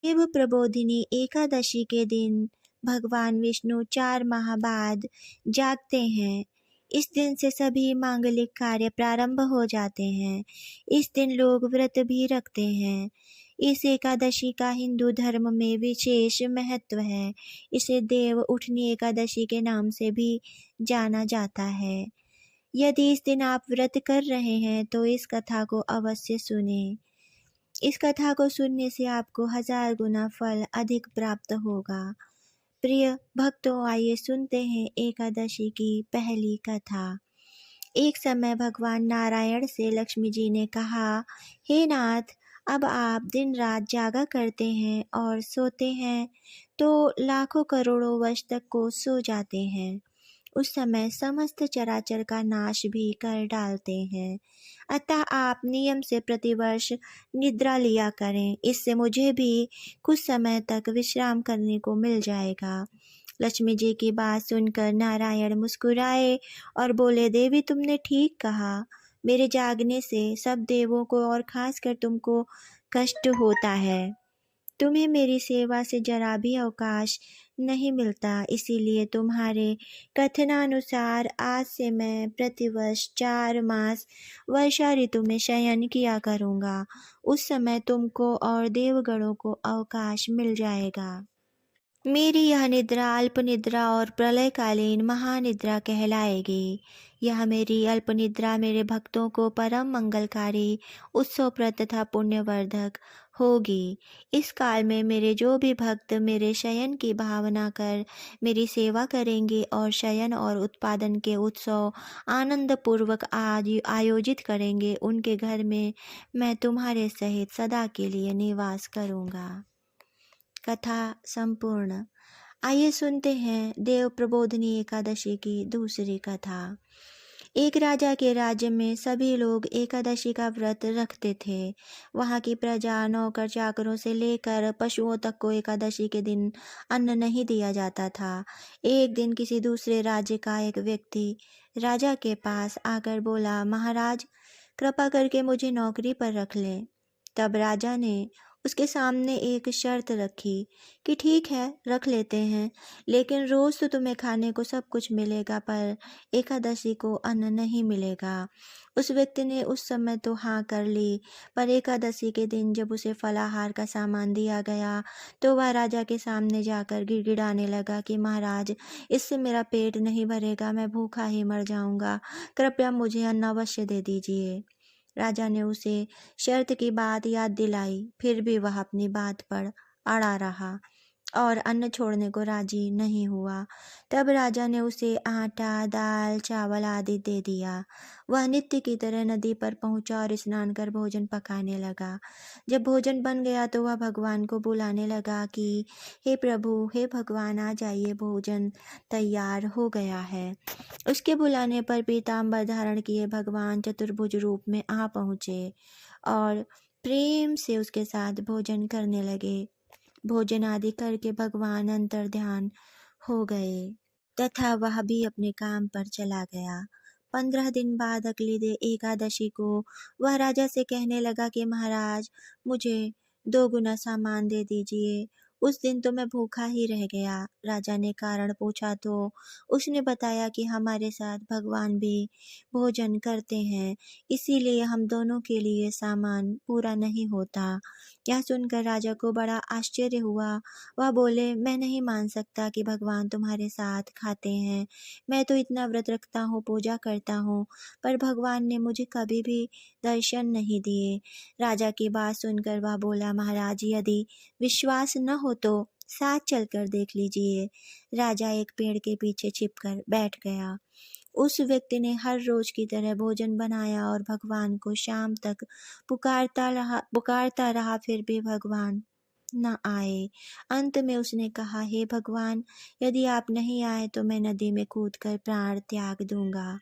देव प्रबोधिनी एकादशी के दिन भगवान विष्णु 4 माह बाद जागते हैं। इस दिन से सभी मांगलिक कार्य प्रारंभ हो जाते हैं। इस दिन लोग व्रत भी रखते हैं। इस एकादशी का हिंदू धर्म में विशेष महत्व है। इसे देव उठनी एकादशी के नाम से भी जाना जाता है। यदि इस दिन आप व्रत कर रहे हैं तो इस कथा को अवश्य सुनें। इस कथा को सुनने से आपको 1000 गुना फल अधिक प्राप्त होगा। प्रिय भक्तों, आइए सुनते हैं एकादशी की पहली कथा। एक समय भगवान नारायण से लक्ष्मी जी ने कहा, हे नाथ, अब आप दिन रात जागा करते हैं और सोते हैं तो लाखों करोड़ों वर्ष तक को सो जाते हैं। उस समय समस्त चराचर का नाश भी कर डालते हैं। अतः आप नियम से प्रतिवर्ष निद्रा लिया करें। इससे मुझे भी कुछ समय तक विश्राम करने को मिल जाएगा। लक्ष्मी जी की बात सुनकर नारायण मुस्कुराए और बोले, देवी, तुमने ठीक कहा। मेरे जागने से सब देवों को और खासकर तुमको कष्ट होता है। तुम्हें मेरी सेवा से जरा भी अवकाश नहीं मिलता, इसीलिए तुम्हारे कथनानुसार आज से मैं प्रतिवर्ष 4 मास वर्षा ऋतु में शयन किया करूँगा। उस समय तुमको और देवगणों को अवकाश मिल जाएगा। मेरी यह निद्रा अल्प निद्रा और प्रलयकालीन महानिद्रा कहलाएगी। यह मेरी अल्प निद्रा मेरे भक्तों को परम मंगलकारी, उत्सवप्रद तथा पुण्यवर्धक होगी। इस काल में मेरे जो भी भक्त मेरे शयन की भावना कर मेरी सेवा करेंगे और शयन और उत्पादन के उत्सव आनंद पूर्वक आयोजित करेंगे, उनके घर में मैं तुम्हारे सहित सदा के लिए निवास करूँगा। कथा संपूर्ण। आइए सुनते हैं देव प्रबोधिनी एकादशी की दूसरी कथा। एक राजा के राज्य में सभी लोग एकादशी का व्रत रखते थे। वहाँ की प्रजा, नौकर चाकरों से लेकर पशुओं तक को एकादशी के दिन अन्न नहीं दिया जाता था। एक दिन किसी दूसरे राज्य का एक व्यक्ति राजा के पास आकर बोला, महाराज, कृपा करके मुझे नौकरी पर रख लें। तब राजा ने उसके सामने एक शर्त रखी कि ठीक है, रख लेते हैं, लेकिन रोज तो तुम्हें खाने को सब कुछ मिलेगा, पर एकादशी को अन्न नहीं मिलेगा। उस व्यक्ति ने उस समय तो हाँ कर ली, पर एकादशी के दिन जब उसे फलाहार का सामान दिया गया तो वह राजा के सामने जाकर गिड़गिड़ाने लगा कि महाराज, इससे मेरा पेट नहीं भरेगा, मैं भूखा ही मर जाऊंगा, कृपया मुझे अन्न अवश्य दे दीजिए। राजा ने उसे शर्त की बात याद दिलाई, फिर भी वह अपनी बात पर अड़ा रहा और अन्न छोड़ने को राजी नहीं हुआ। तब राजा ने उसे आटा, दाल, चावल आदि दे दिया। वह नित्य की तरह नदी पर पहुंचा और स्नान कर भोजन पकाने लगा। जब भोजन बन गया तो वह भगवान को बुलाने लगा कि हे प्रभु, हे भगवान, आ जाइए, भोजन तैयार हो गया है। उसके बुलाने पर पीताम्बर धारण किए भगवान चतुर्भुज रूप में आ पहुँचे और प्रेम से उसके साथ भोजन करने लगे। भोजन आदि करके भगवान अंतर्ध्यान हो गए तथा वह भी अपने काम पर चला गया। 15 दिन बाद अगली एकादशी को वह राजा से कहने लगा कि महाराज, मुझे 2 गुना सामान दे दीजिए। उस दिन तो मैं भूखा ही रह गया। राजा ने कारण पूछा तो उसने बताया कि हमारे साथ भगवान भी भोजन करते हैं, इसीलिए हम दोनों के लिए सामान पूरा नहीं होता। यह सुनकर राजा को बड़ा आश्चर्य हुआ। वह बोले, मैं नहीं मान सकता कि भगवान तुम्हारे साथ खाते हैं। मैं तो इतना व्रत रखता हूँ, पूजा करता हूँ, पर भगवान ने मुझे कभी भी दर्शन नहीं दिए। राजा की बात सुनकर वह बोला, महाराज, यदि विश्वास न हो तो साथ चलकर देख लीजिए। राजा एक पेड़ के पीछे छिपकर बैठ गया। उस व्यक्ति ने हर रोज की तरह भोजन बनाया और भगवान को शाम तक पुकारता रहा, फिर भी भगवान न आए। अंत में उसने कहा, हे भगवान, यदि आप नहीं आए तो मैं नदी में कूदकर प्राण त्याग दूंगा।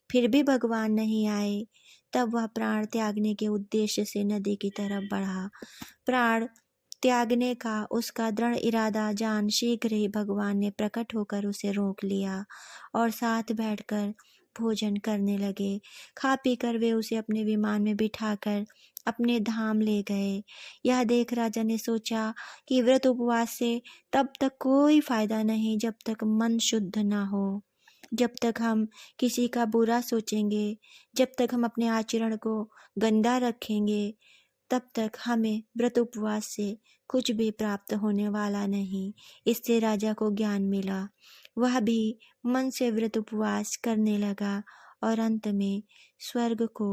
फिर भी भगवान नहीं आए। तब वह प्राण त्यागने के उद्देश्य से नदी की तरफ बढ़ा। प्राण त्यागने का उसका दृढ़ इरादा जान शीघ्र ही भगवान ने प्रकट होकर उसे रोक लिया और साथ बैठकर भोजन करने लगे। खा पीकर वे उसे अपने विमान में बिठाकर अपने धाम ले गए। यह देख राजा ने सोचा कि व्रत उपवास से तब तक कोई फायदा नहीं जब तक मन शुद्ध ना हो। जब तक हम किसी का बुरा सोचेंगे, जब तक हम अपने आचरण को गंदा रखेंगे, तब तक हमें व्रत उपवास से कुछ भी प्राप्त होने वाला नहीं। इससे राजा को ज्ञान मिला। वह भी मन से व्रत उपवास करने लगा और अंत में स्वर्ग को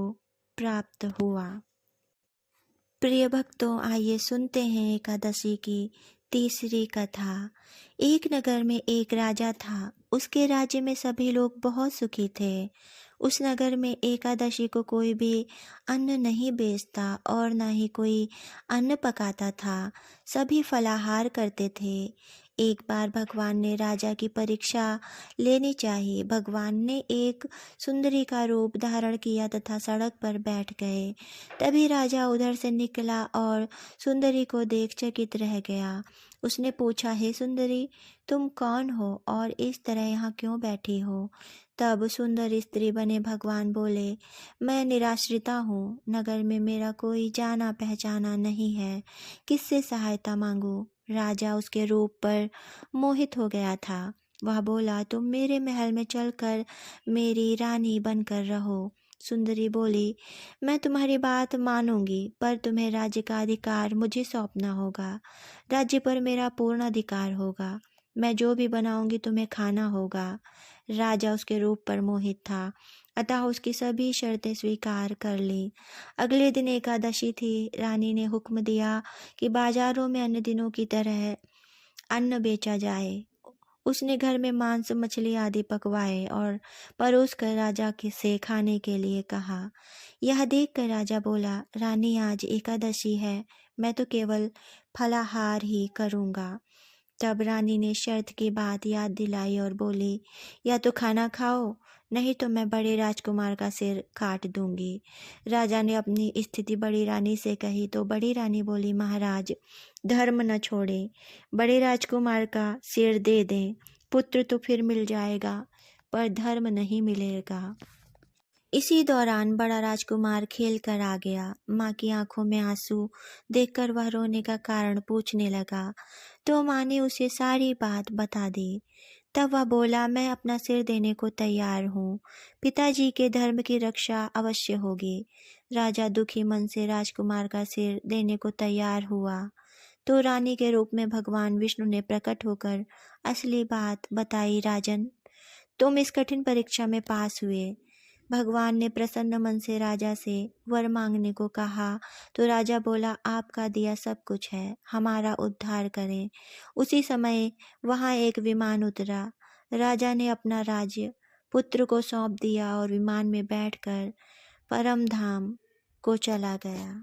प्राप्त हुआ। प्रिय भक्तों, आइए सुनते हैं एकादशी की तीसरी कथा। एक नगर में एक राजा था। उसके राज्य में सभी लोग बहुत सुखी थे। उस नगर में एकादशी को कोई भी अन्न नहीं बेचता और न ही कोई अन्न पकाता था। सभी फलाहार करते थे। एक बार भगवान ने राजा की परीक्षा लेनी चाहिए। भगवान ने एक सुंदरी का रूप धारण किया तथा सड़क पर बैठ गए। तभी राजा उधर से निकला और सुंदरी को देख चकित रह गया। उसने पूछा, हे सुंदरी, तुम कौन हो और इस तरह यहाँ क्यों बैठी हो? तब सुंदर स्त्री बने भगवान बोले, मैं निराश्रिता हूँ। नगर में मेरा कोई जाना पहचाना नहीं है। किससे सहायता मांगू? राजा उसके रूप पर मोहित हो गया था। वह बोला, तुम मेरे महल में चलकर मेरी रानी बनकर रहो। सुंदरी बोली, मैं तुम्हारी बात मानूंगी, पर तुम्हें राज्य का अधिकार मुझे सौंपना होगा। राज्य पर मेरा पूर्ण अधिकार होगा। मैं जो भी बनाऊंगी तुम्हें खाना होगा। राजा उसके रूप पर मोहित था, अतः उसकी सभी शर्तें स्वीकार कर ली। अगले दिन एकादशी थी। रानी ने हुक्म दिया कि बाजारों में अन्य दिनों की तरह अन्न बेचा जाए। उसने घर में मांस मछली आदि पकवाए और परोस कर राजा के से खाने के लिए कहा। यह देखकर राजा बोला, रानी, आज एकादशी है, मैं तो केवल फलाहार ही करूँगा। तब रानी ने शर्त की बात याद दिलाई और बोली, या तो खाना खाओ, नहीं तो मैं बड़े राजकुमार का सिर काट दूंगी। राजा ने अपनी स्थिति बड़ी रानी से कही तो बड़ी रानी बोली, महाराज, धर्म न छोड़े, बड़े राजकुमार का सिर दे दें। पुत्र तो फिर मिल जाएगा, पर धर्म नहीं मिलेगा। इसी दौरान बड़ा राजकुमार खेल कर आ गया। माँ की आंखों में आंसू देखकर वह रोने का कारण पूछने लगा, तो माँ ने उसे सारी बात बता दी। तब वह बोला, मैं अपना सिर देने को तैयार हूँ। पिताजी के धर्म की रक्षा अवश्य होगी। राजा दुखी मन से राजकुमार का सिर देने को तैयार हुआ तो रानी के रूप में भगवान विष्णु ने प्रकट होकर असली बात बताई। राजन, तुम इस कठिन परीक्षा में पास हुए। भगवान ने प्रसन्न मन से राजा से वर मांगने को कहा तो राजा बोला, आपका दिया सब कुछ है, हमारा उद्धार करें। उसी समय वहां एक विमान उतरा। राजा ने अपना राज्य पुत्र को सौंप दिया और विमान में बैठकर परम धाम को चला गया।